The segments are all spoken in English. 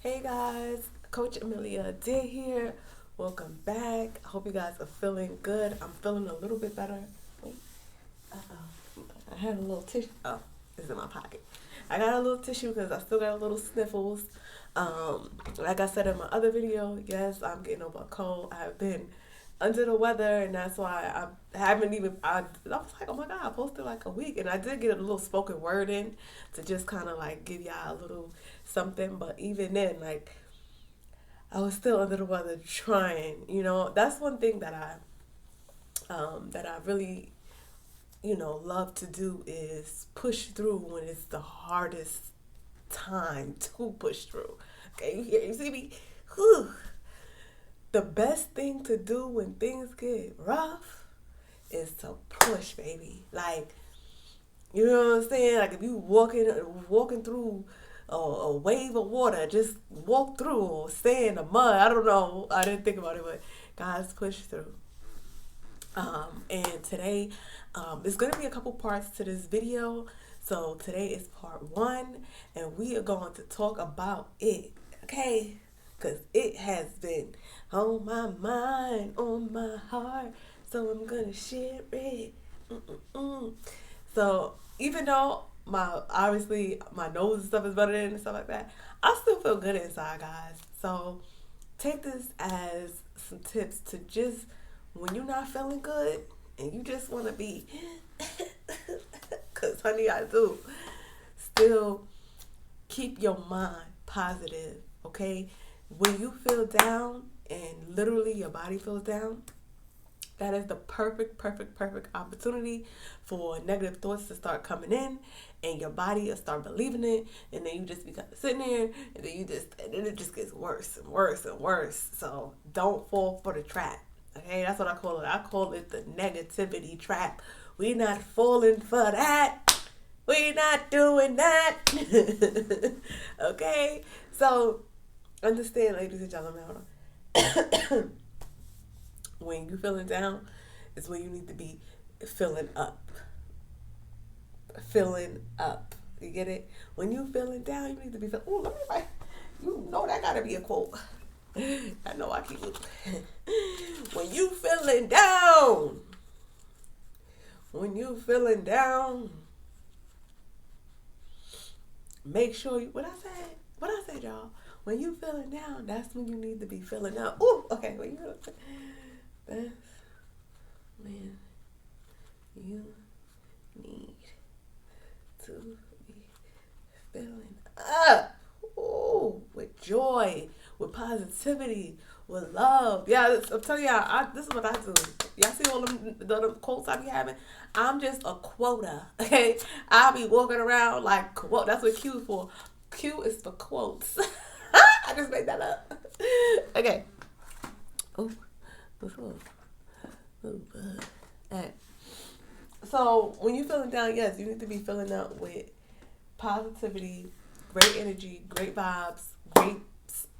Hey guys, Coach Amelia Adair here. Welcome back. I hope you guys are feeling good. I'm feeling a little bit better. Wait, I had a little tissue. Oh, it's in my pocket. I got a little tissue because I still got a little sniffles. Like I said in my other video, yes, I'm getting over a cold. I've been under the weather, and that's why I haven't even. I was like, oh my god, I posted like a week, and I did get a little spoken word in to just kind of like give y'all a little something. But even then, like I was still under the weather, trying. That's one thing that I really love to do is push through when it's the hardest time to push through. Okay, you see me? Whew. The best thing to do when things get rough is to push, baby. Like, you know what I'm saying? Like if you walking through a wave of water, just walk through or sand or mud. I don't know. I didn't think about it, but guys, push through. And today, there's going to be a couple parts to this video. So today is part 1, and we are going to talk about it, okay? Because it has been on my mind, on my heart, so I'm going to share it. Mm-mm-mm. So even though obviously my nose and stuff is better than and stuff like that, I still feel good inside, guys. So take this as some tips to just when you're not feeling good and you just want to be, because honey, I do, still keep your mind positive, okay? When you feel down and literally your body feels down, that is the perfect opportunity for negative thoughts to start coming in, and your body will start believing it, and then you just be kind of sitting there, and then it just gets worse and worse and worse. So don't fall for the trap. Okay, that's what I call it. I call it the negativity trap. We not falling for that. We not doing that. Okay, so understand, ladies and gentlemen, when you feeling down is when you need to be filling up. Filling up. You get it? When you feeling down, you need to be feeling. Oh, let me write. You know that gotta be a quote. I know I keep it. When you feeling down. When you feeling down. Make sure you. What I said, y'all. When you feeling down, that's when you need to be filling up. Ooh, okay. When you that's when you need to be filling up. Ooh, with joy, with positivity, with love. Yeah, I'm telling y'all, this is what I do. Y'all see all them quotes I be having? I'm just a quota, okay? I'll be walking around like quote. That's what Q is for. Q is for quotes. I just made that up. Okay. Ooh, alright. So when you're feeling down, yes, you need to be filling up with positivity, great energy, great vibes, great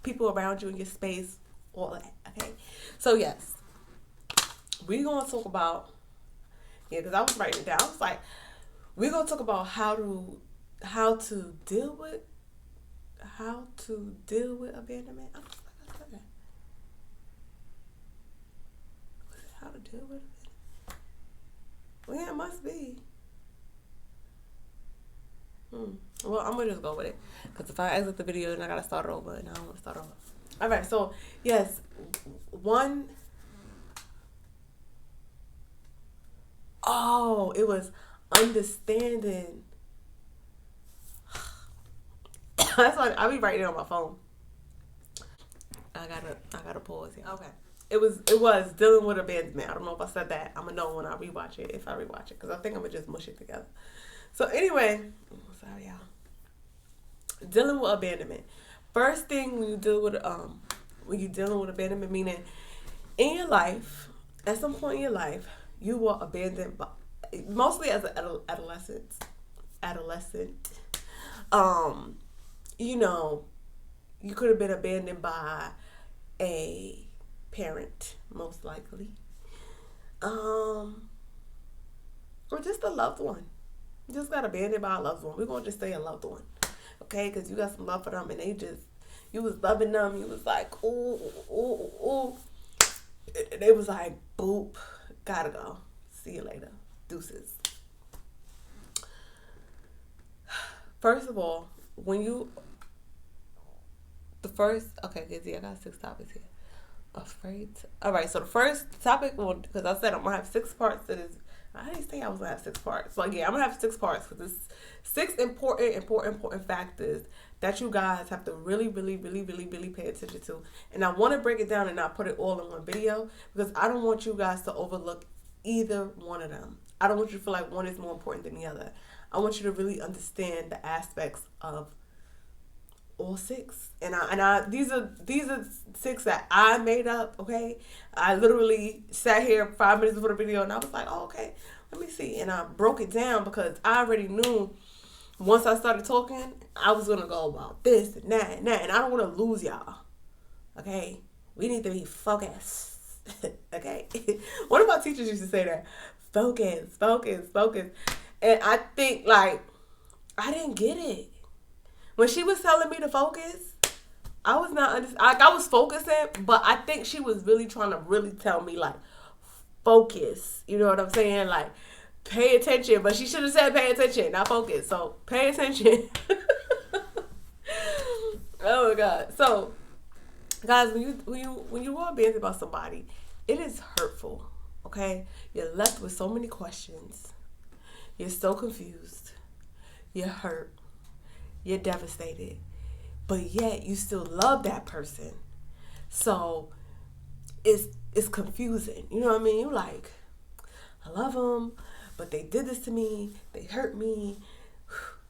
people around you in your space, all that. Okay. So yes, we're gonna talk about because I was writing it down. I was like, we're gonna talk about how to deal with abandonment. I was like, I said that. How to deal with it? Well, yeah, it must be. Well, I'm gonna just go with it because if I exit the video, then I gotta start over, and I don't want to start over. All right, so yes, one. Oh, it was understanding. That's why I be writing it on my phone. I gotta pause here. Okay. It was dealing with abandonment. I don't know if I said that. I'm gonna know when I rewatch it, if I rewatch it, because I think I'm gonna just mush it together. So anyway, sorry y'all. Dealing with abandonment. First thing when you're dealing with abandonment, meaning in your life, at some point in your life, you were abandoned by, mostly as an adolescent. You could have been abandoned by a parent, most likely, or just a loved one. You just got abandoned by a loved one. We're gonna just say a loved one, okay? Because you got some love for them, and they just, You was loving them. You was like, ooh, ooh, ooh. And they was like, boop, gotta go. See you later. Deuces. First of all, okay, Gizzy, I got 6 topics here. Alright, so the first topic, because I said I'm going to have 6 parts to this. I didn't say I was going to have 6 parts. But yeah, I'm going to have 6 parts because it's 6 important factors that you guys have to really, really, really, really, really pay attention to. And I want to break it down and not put it all in one video because I don't want you guys to overlook either one of them. I don't want you to feel like one is more important than the other. I want you to really understand the aspects of all 6. And these are 6 that I made up, okay? I literally sat here 5 minutes before the video and I was like, oh, okay, let me see. And I broke it down because I already knew once I started talking, I was going to go about this and that and that. And I don't want to lose y'all, okay? We need to be focused, okay? One of my teachers used to say that, focus. And I think, like, I didn't get it. When she was telling me to focus, I was not I was focusing, but I think she was really trying to really tell me, like, focus. You know what I'm saying? Like, pay attention. But she should have said pay attention, not focus. So, pay attention. Oh, my God. So, guys, when you are abandoned by somebody, it is hurtful, okay? You're left with so many questions. You're so confused. You're hurt. You're devastated. But yet you still love that person. So it's confusing. You know what I mean? You're like, I love them, but they did this to me. They hurt me.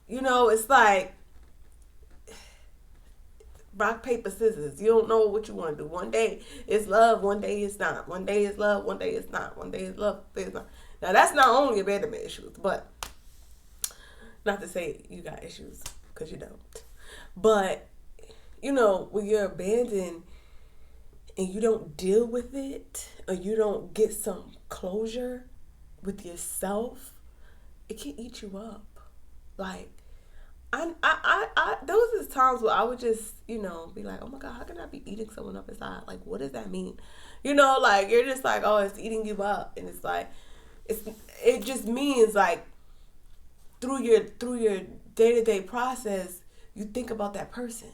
You know, it's like rock, paper, scissors. You don't know what you want to do. One day it's love, one day it's not. One day it's love, one day it's not. One day it's love, one day it's not. Now, that's not only abandonment issues, but not to say you got issues, because you don't. But, you know, when you're abandoned and you don't deal with it, or you don't get some closure with yourself, it can eat you up. Like, there was times where I would just, you know, be like, oh my God, how can I be eating someone up inside? Like, what does that mean? You know, like, you're just like, oh, it's eating you up. And it's like, it just means, like, through your day-to-day process, you think about that person,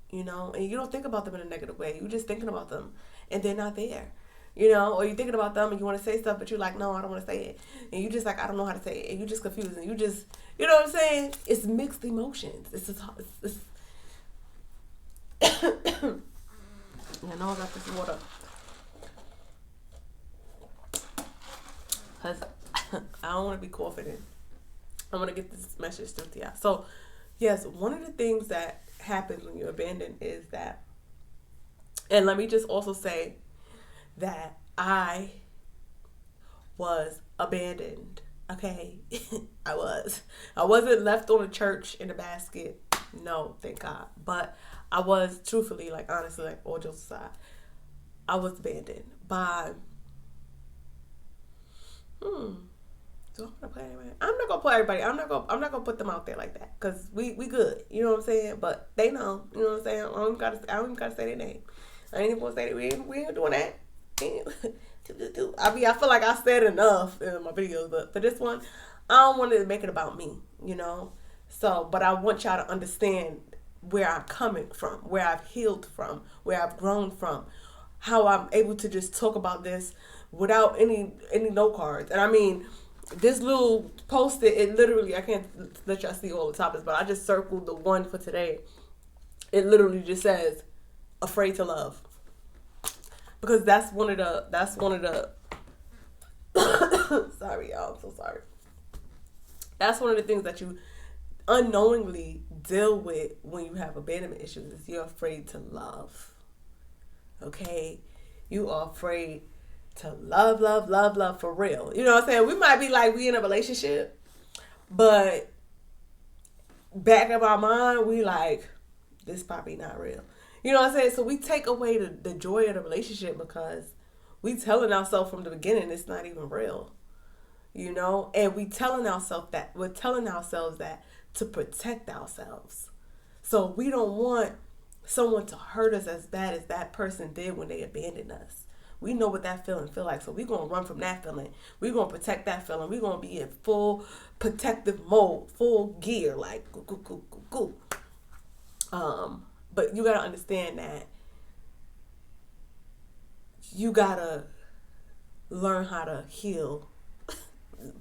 you know, and you don't think about them in a negative way. You're just thinking about them and they're not there, you know, or you're thinking about them and you want to say stuff, but you're like, no, I don't want to say it. And you just like, I don't know how to say it. And you're just confused and you just, you know what I'm saying? It's mixed emotions. It's I know I got this water. Because I don't want to be coughing in. I want to get this message through to y'all. So, yes, one of the things that happens when you're abandoned is that, and let me just also say that I was abandoned, okay? I wasn't left on a church in a basket. No, thank God. But I was, truthfully, like, honestly, like, all jokes aside, I was abandoned by, So I'm gonna play everybody. I'm not gonna play everybody. I'm not gonna put them out there like that because we good. You know what I'm saying? But they know. You know what I'm saying? I don't even gotta say their name. I ain't even gonna say that. We ain't doing that. I feel like I said enough in my videos, but for this one, I don't want to make it about me. You know. So, but I want y'all to understand where I'm coming from, where I've healed from, where I've grown from, how I'm able to just talk about this without any note cards. And I mean, this little post-it, it literally, I can't let y'all see all the topics, but I just circled the one for today. It literally just says, afraid to love. Because that's one of the, sorry y'all, I'm so sorry. That's one of the things that you unknowingly deal with when you have abandonment issues is you're afraid to love. Okay? You are afraid to love for real. You know what I'm saying? We might be like, we in a relationship, but back of our mind, we like, this probably not real. You know what I'm saying? So we take away the joy of the relationship because we telling ourselves from the beginning it's not even real. You know? And we're telling ourselves that to protect ourselves. So we don't want someone to hurt us as bad as that person did when they abandoned us. We know what that feeling feel like, so we're going to run from that feeling. We're going to protect that feeling. We're going to be in full protective mode, full gear, like, goo, goo, goo, goo, goo. But you got to understand that you got to learn how to heal,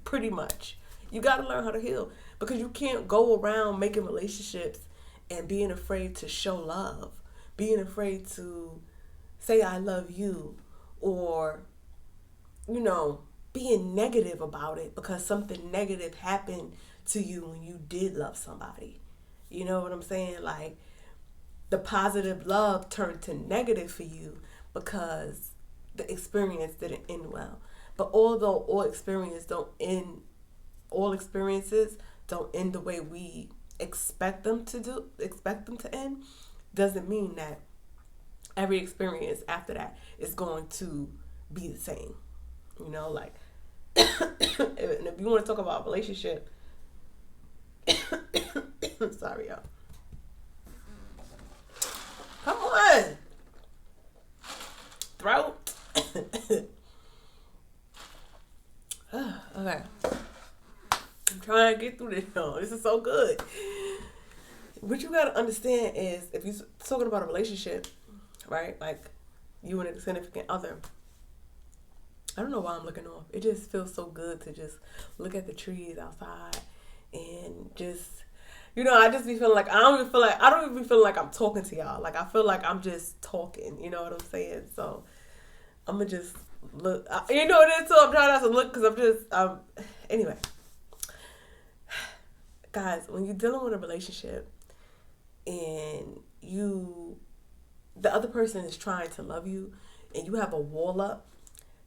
pretty much. You got to learn how to heal, because you can't go around making relationships and being afraid to show love, being afraid to say I love you, or, you know, being negative about it because something negative happened to you when you did love somebody. You know what I'm saying? Like, the positive love turned to negative for you because the experience didn't end well. But although all experiences don't end the way we expect them to end, doesn't mean that every experience after that is going to be the same. You know, like, and if you want to talk about a relationship, sorry, y'all. Come on. Throat. Okay. I'm trying to get through this, y'all. This is so good. What you gotta understand is, if you're talking about a relationship, right? Like, you and a significant other. I don't know why I'm looking off. It just feels so good to just look at the trees outside and just, you know, I just be feeling like I don't even feel like I'm talking to y'all. Like, I feel like I'm just talking. You know what I'm saying? So I'm gonna just look. You know what it is? So I'm trying not to look because anyway. Guys, when you're dealing with a relationship and the other person is trying to love you and you have a wall up,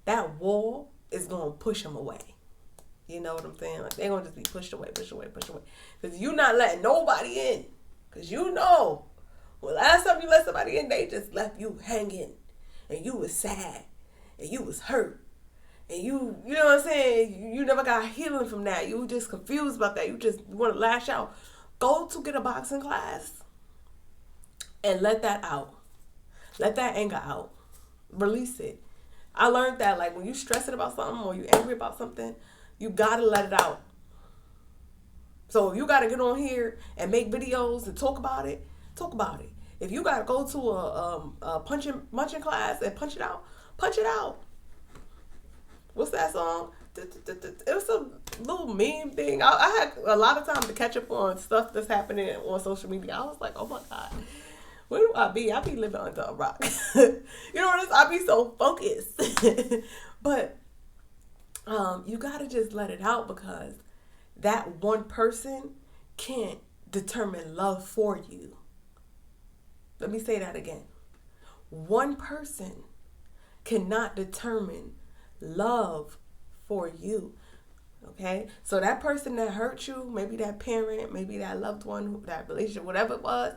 that wall is going to push them away. You know what I'm saying? Like, they're going to just be pushed away. Because you're not letting nobody in. Because you know, well, last time you let somebody in, they just left you hanging. And you was sad. And you was hurt. And you know what I'm saying? You never got healing from that. You just confused about that. You just want to lash out. Go to get a boxing class and let that out. Let that anger out. Release it. I learned that, like, when you stressing about something or you angry about something, you got to let it out. So if you got to get on here and make videos and talk about it, talk about it. If you got to go to a punching class and punch it out. What's that song? It was a little meme thing. I had a lot of time to catch up on stuff that's happening on social media. I was like, oh my God, where do I be? I be living under a rock. You know what it is? I be so focused. But you gotta just let it out, because that one person can't determine love for you. Let me say that again. One person cannot determine love for you. Okay? So that person that hurt you, maybe that parent, maybe that loved one, that relationship, whatever it was,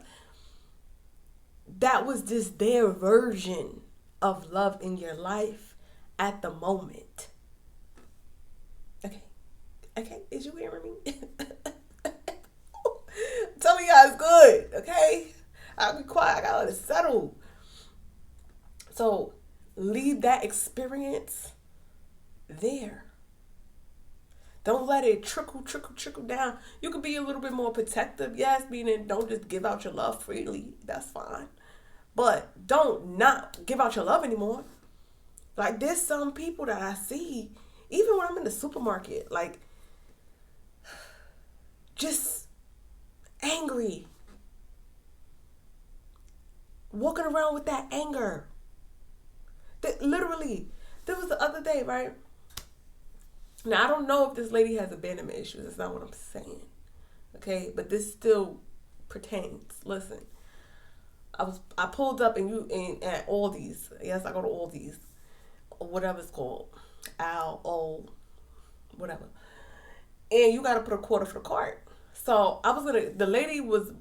that was just their version of love in your life at the moment. Okay, is you hearing me? I'm telling y'all it's good, okay? I'll be quiet, I gotta let it settle. So leave that experience there. Don't let it trickle down. You can be a little bit more protective, yes, meaning don't just give out your love freely. That's fine. But don't not give out your love anymore. Like, there's some people that I see, even when I'm in the supermarket, like, just angry. Walking around with that anger. Literally, there was the other day, right? Now, I don't know if this lady has abandonment issues. That's not what I'm saying. Okay? But this still pertains. Listen. I pulled up at Aldi's. Yes, I go to Aldi's. Or whatever it's called. Whatever. And you gotta put a quarter for the cart. So the lady was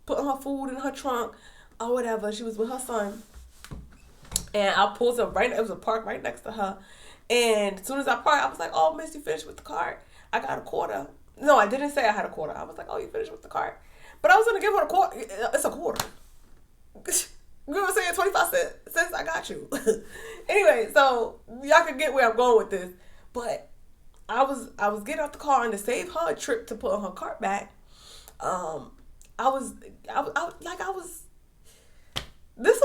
putting her food in her trunk or whatever. She was with her son. And I pulled up it was a park right next to her. And as soon as I parked, I was like, oh, miss, you finished with the cart? I got a quarter. No, I didn't say I had a quarter. I was like, oh, you finished with the cart? But I was going to give her a quarter. It's a quarter. you. Anyway, so y'all can get where I'm going with this. But I was getting out the car, and to save her a trip to put her cart back, I was this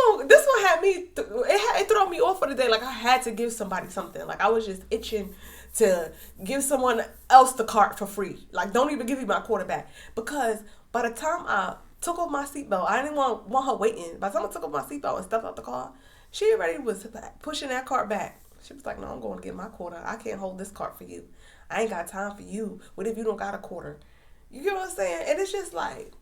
one had me it threw me off for the day. Like I had to give somebody something. Like I was just itching to give someone else the cart for free. Like don't even give me my quarter back, because by the time I took off my seatbelt, I didn't want her waiting. By the time I took off my seatbelt and stepped out the car, she already was pushing that cart back. She was like, "No, I'm going to get my quarter. I can't hold this cart for you. I ain't got time for you. What if you don't got a quarter?" You get what I'm saying? And it's just like,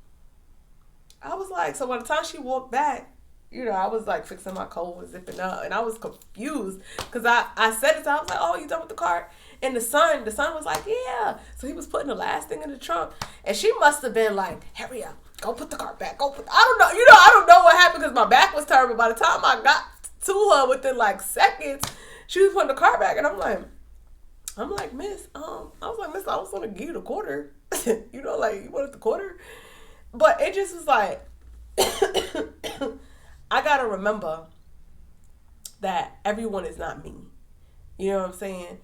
I was like, so by the time she walked back, I was like fixing my coat and zipping up, and I was confused because I said it to her. I was like, "Oh, you done with the cart?" And the son was like, "Yeah." So he was putting the last thing in the trunk, and she must have been like, "Hurry up, go put the cart back, go put." I don't know, I don't know what happened because my back was turned. But by the time I got to her, within like seconds, she was putting the cart back, and I'm like, "Miss, I was like, Miss, I was gonna give you the quarter, like you wanted the quarter," but it just was like. I gotta remember that everyone is not me. You know what I'm saying?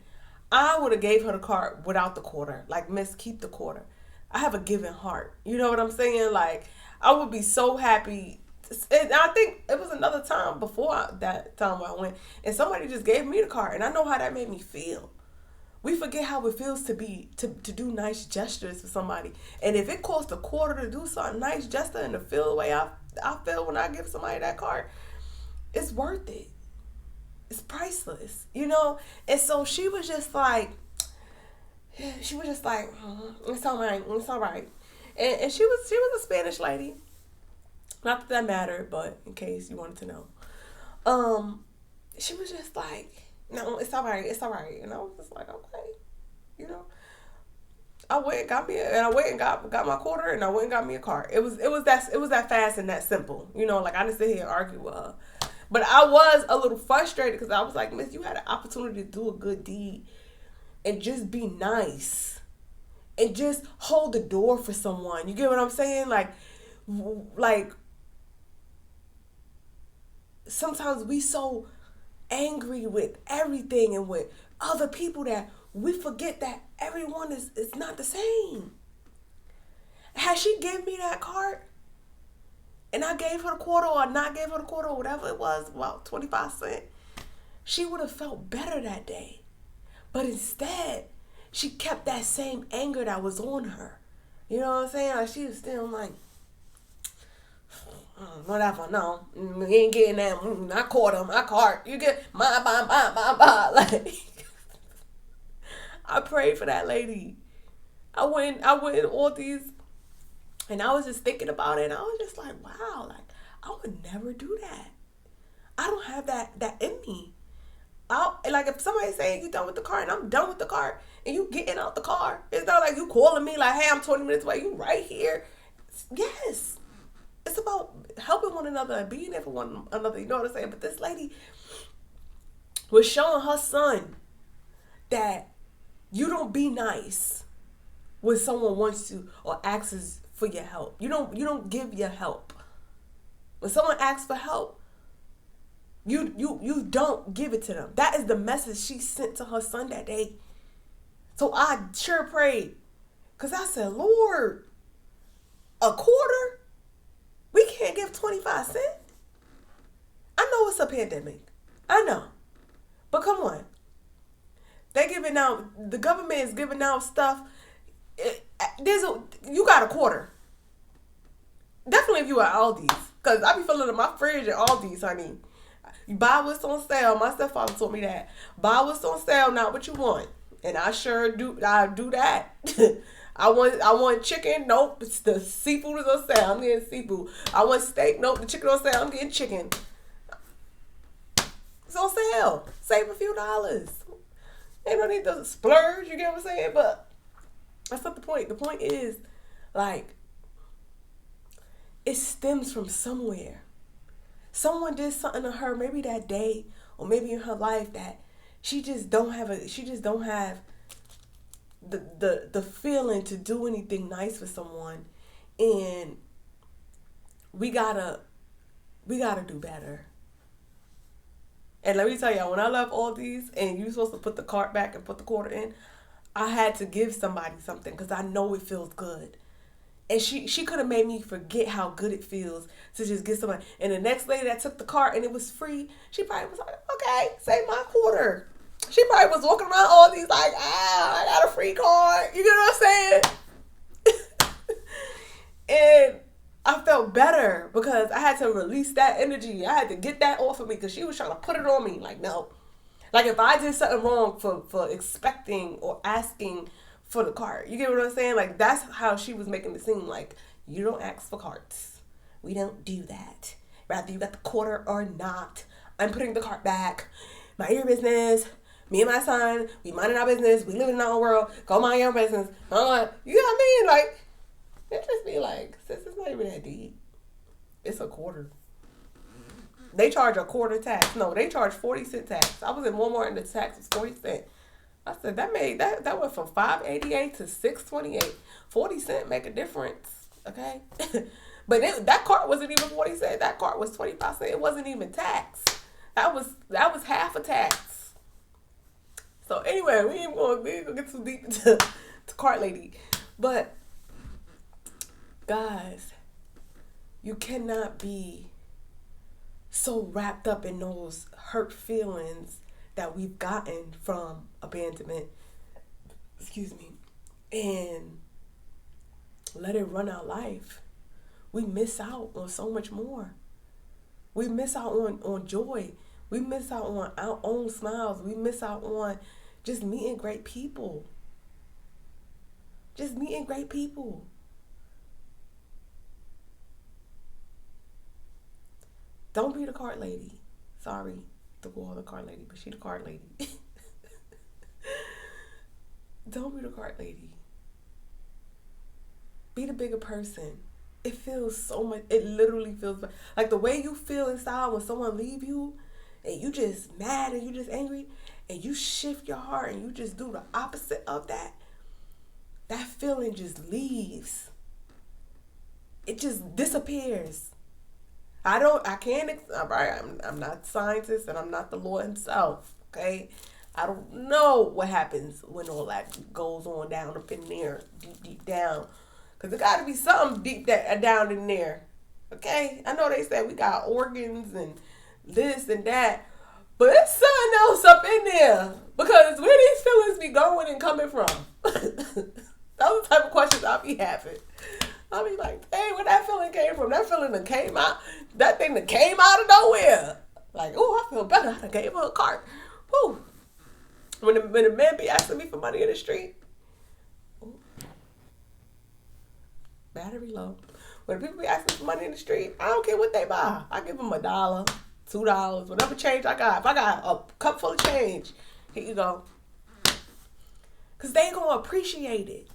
I would have gave her the cart without the quarter. Like, "Miss, keep the quarter." I have a giving heart. You know what I'm saying? Like, I would be so happy. And I think it was another time before that time where I went, and somebody just gave me the cart, and I know how that made me feel. We forget how it feels to do nice gestures for somebody. And if it costs a quarter to do something nice gesture and to feel the way I feel when I give somebody that card, it's worth it. It's priceless, And so she was just like, it's all right, it's all right. And she was a Spanish lady. Not that mattered, but in case you wanted to know. She was just like, "No, it's all right, it's all right." And I was just like, okay, I went and got my quarter, and I went and got me a cart. It was that fast and that simple, Like I didn't sit here and argue with her, but I was a little frustrated because I was like, "Miss, you had an opportunity to do a good deed and just be nice and just hold the door for someone." You get what I'm saying? Like sometimes we so angry with everything and with other people that we forget that everyone is not the same. Had she given me that card and I gave her the quarter or not gave her the quarter or whatever it was, about 25 cents, she would have felt better that day. But instead, she kept that same anger that was on her. You know what I'm saying? Like she was still like, "Whatever, no, we ain't getting that. I caught him, I cart. You get my. Like, I prayed for that lady. I went all these, and I was just thinking about it, and I was just like, wow, like, I would never do that. I don't have that in me. Like, if somebody's saying you done with the car, and I'm done with the car, and you getting out the car, it's not like you calling me like, "Hey, I'm 20 minutes away, you right here." Yes. It's about helping one another and being there for one another, you know what I'm saying? But this lady was showing her son that you don't be nice when someone wants to or asks for your help. You don't give your help. When someone asks for help, you don't give it to them. That is the message she sent to her son that day. So I sure prayed, because I said, "Lord, a quarter? We can't give 25 cents. I know it's a pandemic. I know. But come on. The government is giving out stuff. You got a quarter. Definitely if you are Aldi's. Because I be filling in my fridge at Aldi's, honey. You buy what's on sale. My stepfather told me that. Buy what's on sale, not what you want. And I sure do. I do that. I want chicken. Nope, the seafood is on sale. I'm getting seafood. I want steak. Nope, the chicken on sale. I'm getting chicken. It's on sale. Save a few dollars. Ain't no need to splurge. You get what I'm saying? But that's not the point. The point is, like, it stems from somewhere. Someone did something to her, maybe that day, or maybe in her life, that she just don't have the feeling to do anything nice for someone, and we gotta do better. And let me tell y'all, when I left Aldi's and you're supposed to put the cart back and put the quarter in, I had to give somebody something because I know it feels good. And she could have made me forget how good it feels to just get somebody. And the next lady that took the cart and it was free, she probably was like, okay, save my quarter. She probably was walking around Aldi's like, I got a free cart. You get what I'm saying? And I felt better because I had to release that energy. I had to get that off of me because she was trying to put it on me. Like, no. Like, if I did something wrong for expecting or asking for the cart, you get what I'm saying? Like, that's how she was making it seem. Like, you don't ask for carts. We don't do that. Rather you got the quarter or not. I'm putting the cart back. Mind your business. Me and my son, we minding our business. We live in our own world. Go mind your business. You know what I mean? Like, it just be like, sis, it's not even that deep. It's a quarter. They charge a quarter tax. No, they charge 40-cent tax. I was in Walmart and the tax was 40 cents. I said that went from $5.88 to $6.28. 40 cents make a difference. Okay? But that cart wasn't even 40 cents. That cart was 25 cents. It wasn't even tax. That was half a tax. So anyway, we ain't gonna get too deep into cart lady. But guys, you cannot be so wrapped up in those hurt feelings that we've gotten from abandonment, and let it run our life. We miss out on so much more. We miss out on joy. We miss out on our own smiles. We miss out on just meeting great people. Just meeting great people. Don't be the cart lady. Sorry to call her the cart lady, but she the cart lady. Don't be the cart lady. Be the bigger person. It feels so much. It literally feels like the way you feel inside when someone leave you and you just mad and you just angry and you shift your heart and you just do the opposite of that. That feeling just leaves. It just disappears. I'm not a scientist and I'm not the Lord himself, okay? I don't know what happens when all that goes on down up in there, deep down. Because there got to be something deep down in there, okay? I know they say we got organs and this and that, but there's something else up in there. Because where these feelings be going and coming from? Those are the type of questions I'll be having. I'll be like, hey, where that feeling came from? That feeling that came out, that thing that came out of nowhere. Like, oh, I feel better. I gave her a cart. Woo. When the man be asking me for money in the street, ooh, battery low. When the people be asking for money in the street, I don't care what they buy. I give them $1, $2, whatever change I got. If I got a cup full of change, here you go. Because they ain't going to appreciate it.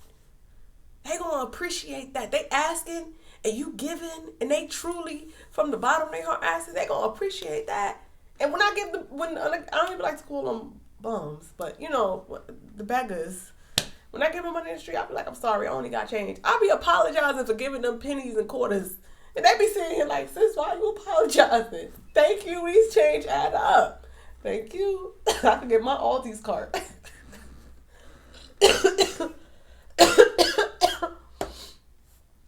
They gonna appreciate that. They asking and you giving, and they truly from the bottom of their heart asking. They gonna appreciate that. And when I give them, I don't even like to call them bums, but you know the beggars. When I give them money in the street, I be like, I'm sorry, I only got change. I be apologizing for giving them pennies and quarters, and they be sitting here like, sis, why are you apologizing? Thank you, these change add up. Thank you. I can get my Aldi's cart.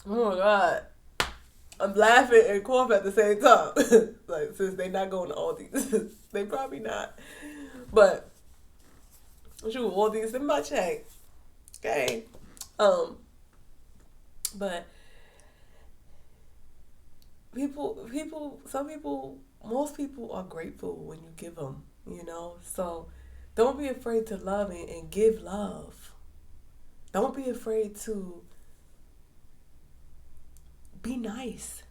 Oh my God. I'm laughing and coughing at the same time. Like, since they not going to Aldi's. They probably not. But, shoot, Aldi's in my check. Okay. But, most people are grateful when you give them, you know? So, don't be afraid to love and give love. Don't be afraid to be nice.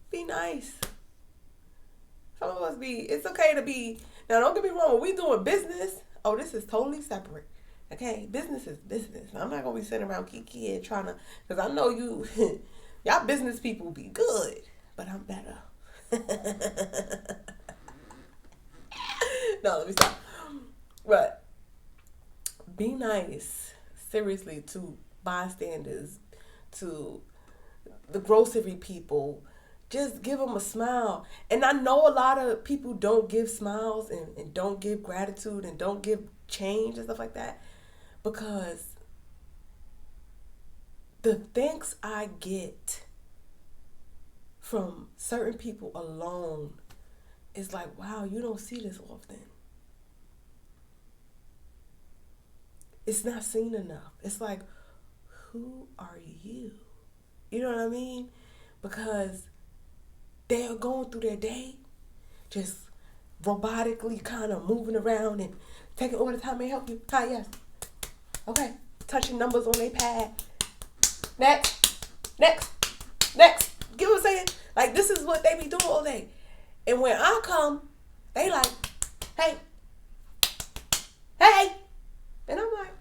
Be nice. Some of us it's okay to be, now don't get me wrong, when we doing business, this is totally separate. Okay, business is business. I'm not going to be sitting around kiki and trying to, because I know y'all business people be good, but I'm better. No, let me stop. But be nice, seriously, to bystanders, to the grocery people, Just give them a smile. And I know a lot of people don't give smiles and don't give gratitude and don't give change and stuff like that, because the thanks I get from certain people alone is like, wow, you don't see this often. It's not seen enough. It's like, who are you? You know what I mean? Because they are going through their day just robotically kind of moving around and taking all the time. May I help you? Hi, yes. Okay. Touching numbers on their pad. Next. Get what I'm saying? Like, this is what they be doing all day. And when I come, they like, hey. And I'm like,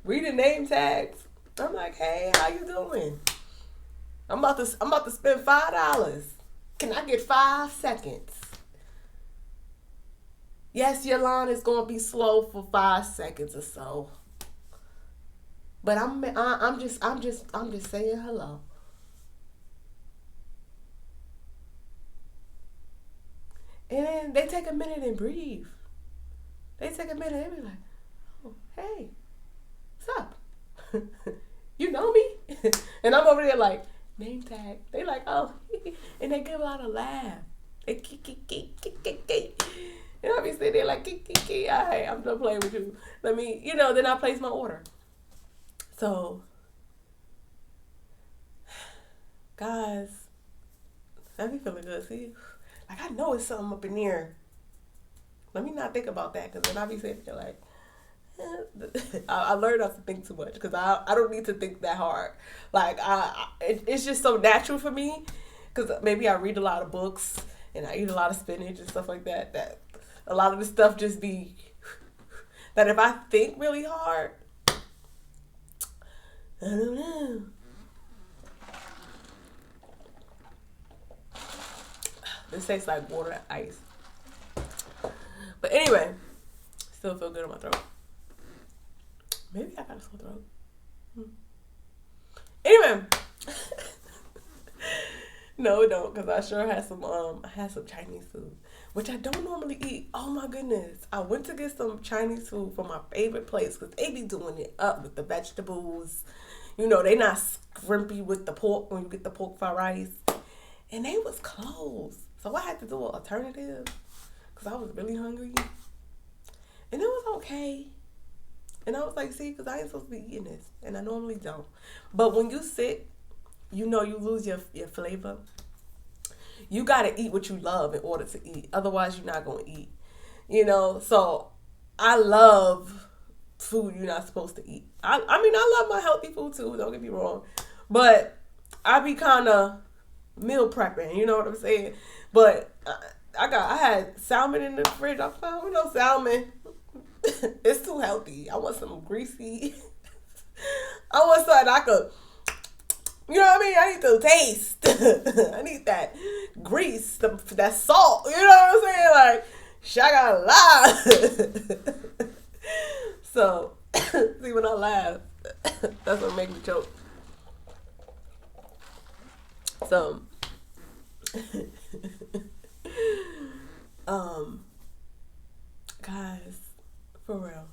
reading name tags. I'm like, hey, how you doing? I'm about to spend $5. Can I get 5 seconds? Yes, your line is gonna be slow for 5 seconds or so. But I'm just saying hello. And then they take a minute and breathe. They take a minute and be like, oh, hey, what's up? You know me? And I'm over there like, name tag. They like, oh, and they give out a laugh. They and obviously they're like, all right, I'm done playing with you. Let me, then I place my order. So, guys, I be feeling good. See, like, I know it's something up in here. Let me not think about that, because then I be sitting there like, I learned not to think too much, because I don't need to think that hard. Like, it's just so natural for me, because maybe I read a lot of books and I eat a lot of spinach and stuff like that, that a lot of the stuff just be, that if I think really hard, I don't know. This tastes like water ice. But anyway, still feel good in my throat. Maybe I got a sore throat. Anyway. No, it don't, because I sure had some Chinese food, which I don't normally eat. Oh my goodness. I went to get some Chinese food from my favorite place, because they be doing it up with the vegetables. They not scrimpy with the pork when you get the pork fried rice. And they was closed. So I had to do an alternative, because I was really hungry. And it was okay. And I was like, see, because I ain't supposed to be eating this. And I normally don't. But when you sick, you lose your flavor. You got to eat what you love in order to eat. Otherwise, you're not going to eat. So I love food you're not supposed to eat. I mean, I love my healthy food too. Don't get me wrong. But I be kind of meal prepping. You know what I'm saying? But I had salmon in the fridge. I found no salmon. It's too healthy. I want some greasy. I want something I could, you know what I mean? I need to taste. I need that grease, that salt. You know what I'm saying? Like, shagala. So, see, when I laugh, that's what makes me choke. So, guys, for real,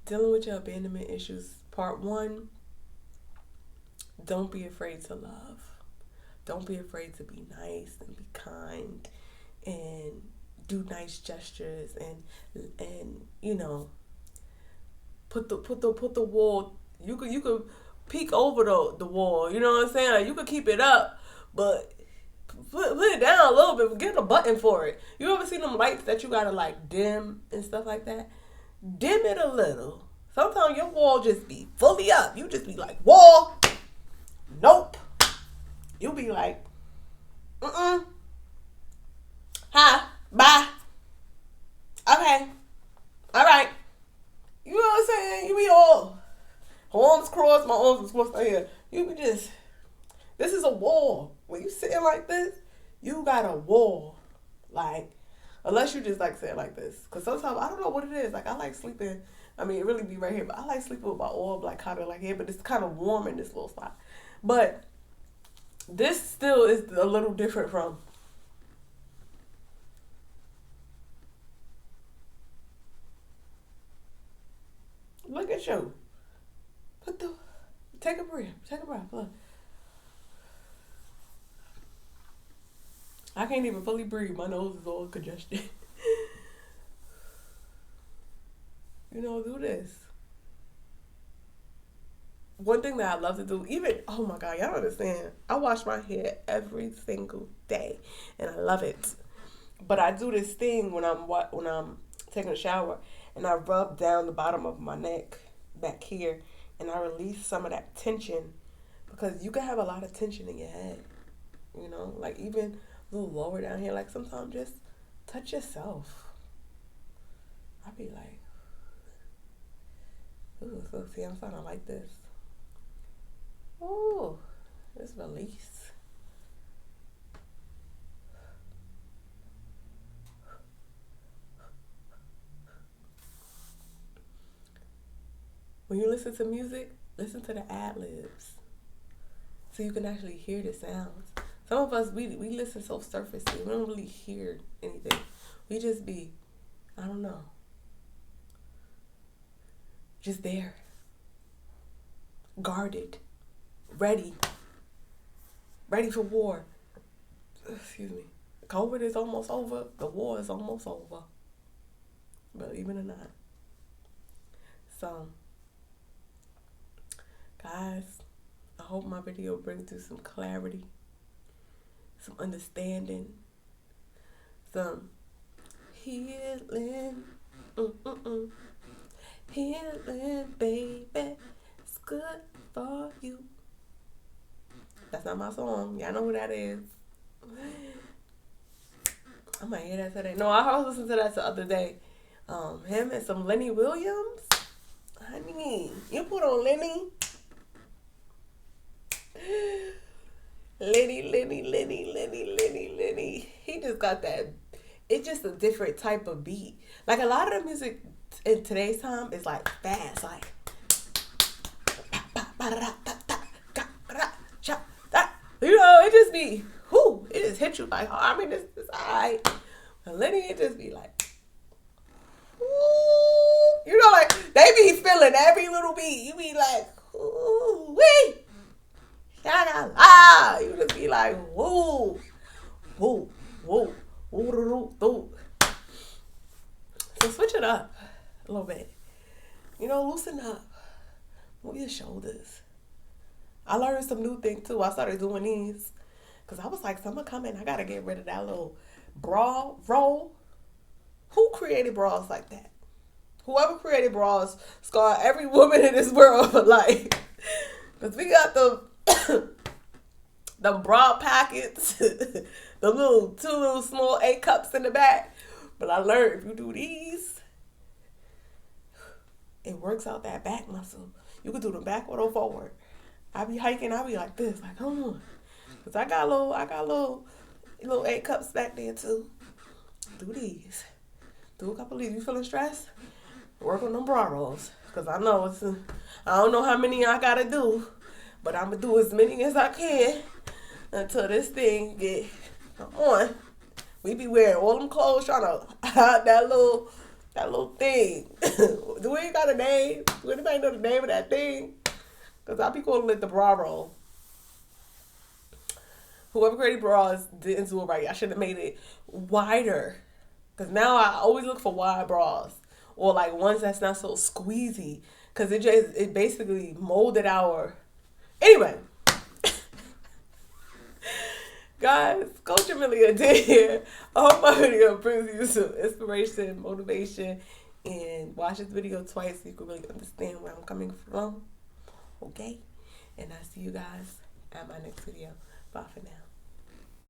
dealing with your abandonment issues, part 1, don't be afraid to love. Don't be afraid to be nice and be kind and do nice gestures and put the wall. You could peek over the wall. You know what I'm saying? Like, you could keep it up, but put it down a little bit. Get a button for it. You ever seen them lights that you gotta like dim and stuff like that? Dim it a little. Sometimes your wall just be fully up. You just be like, wall. Nope. You'll be like, hi, bye. Okay. All right. You know what I'm saying? You be all arms crossed, my arms are crossed right here. You be just, this is a wall. When you sitting like this, you got a wall. Like, unless you just like sit like this. Because sometimes, I don't know what it is. Like, I like sleeping. I mean, it really be right here. But I like sleeping with my arm like kind of like here. But it's kind of warm in this little spot. But This still is a little different from. Look at you. Take a breath. Take a breath. Look. I can't even fully breathe. My nose is all congested. Do this. One thing that I love to do, oh my God, y'all don't understand. I wash my hair every single day, and I love it. But I do this thing when I'm taking a shower, and I rub down the bottom of my neck back here, and I release some of that tension, because you can have a lot of tension in your head. Like even a little lower down here. Like sometimes just touch yourself. I'll be like, ooh, so see, I'm starting to like this. Ooh, this release. When you listen to music, listen to the ad-libs, so you can actually hear the sounds. Some of us, we listen so surfacey. We don't really hear anything. We just be, I don't know, just there, guarded, ready for war. Excuse me. COVID is almost over. The war is almost over. Believe it or not. So, guys, I hope my video brings you some clarity, some understanding, some healing. Healing, baby, it's good for you. That's not my song. Y'all know who that is. I might hear that today. No, I was listening to that the other day. Him and some Lenny Williams. Honey, you put on Lenny. Lenny. He just got that. It's just a different type of beat. Like a lot of the music in today's time is like fast, like. It just be, it just hit you like, I mean, it's alright. And Lenny, it just be like, like, they be feeling every little beat. You be like, wee, shaka-la. You just be like, woo. So switch it up a little bit. Loosen up. Move your shoulders. I learned some new things too. I started doing these because I was like, summer coming. I got to get rid of that little bra roll. Who created bras like that? Whoever created bras scarred every woman in this world for life. Because we got the bra pockets, the two little small A cups in the back. But I learned if you do these, it works out that back muscle. You can do them backward or forward. I be hiking, I be like this, like, come on. Because I got little A cups back there too. Do these. Do a couple of these. You feeling stressed? Work on them bra rolls. Because I know I don't know how many I got to do. But I'm going to do as many as I can until this thing get on. We be wearing all them clothes trying to hide that little thing. Do we got a name? Do anybody know the name of that thing? Because I be calling it the bra roll. Whoever created bras didn't do it right. I should have made it wider. Because now I always look for wide bras. Or like ones that's not so squeezy. Because it basically molded our... Anyway. Guys, Coach Amelia Adair. I hope my video brings you some inspiration, motivation. And watch this video twice so you can really understand where I'm coming from. Okay? And I'll see you guys at my next video. Bye for now.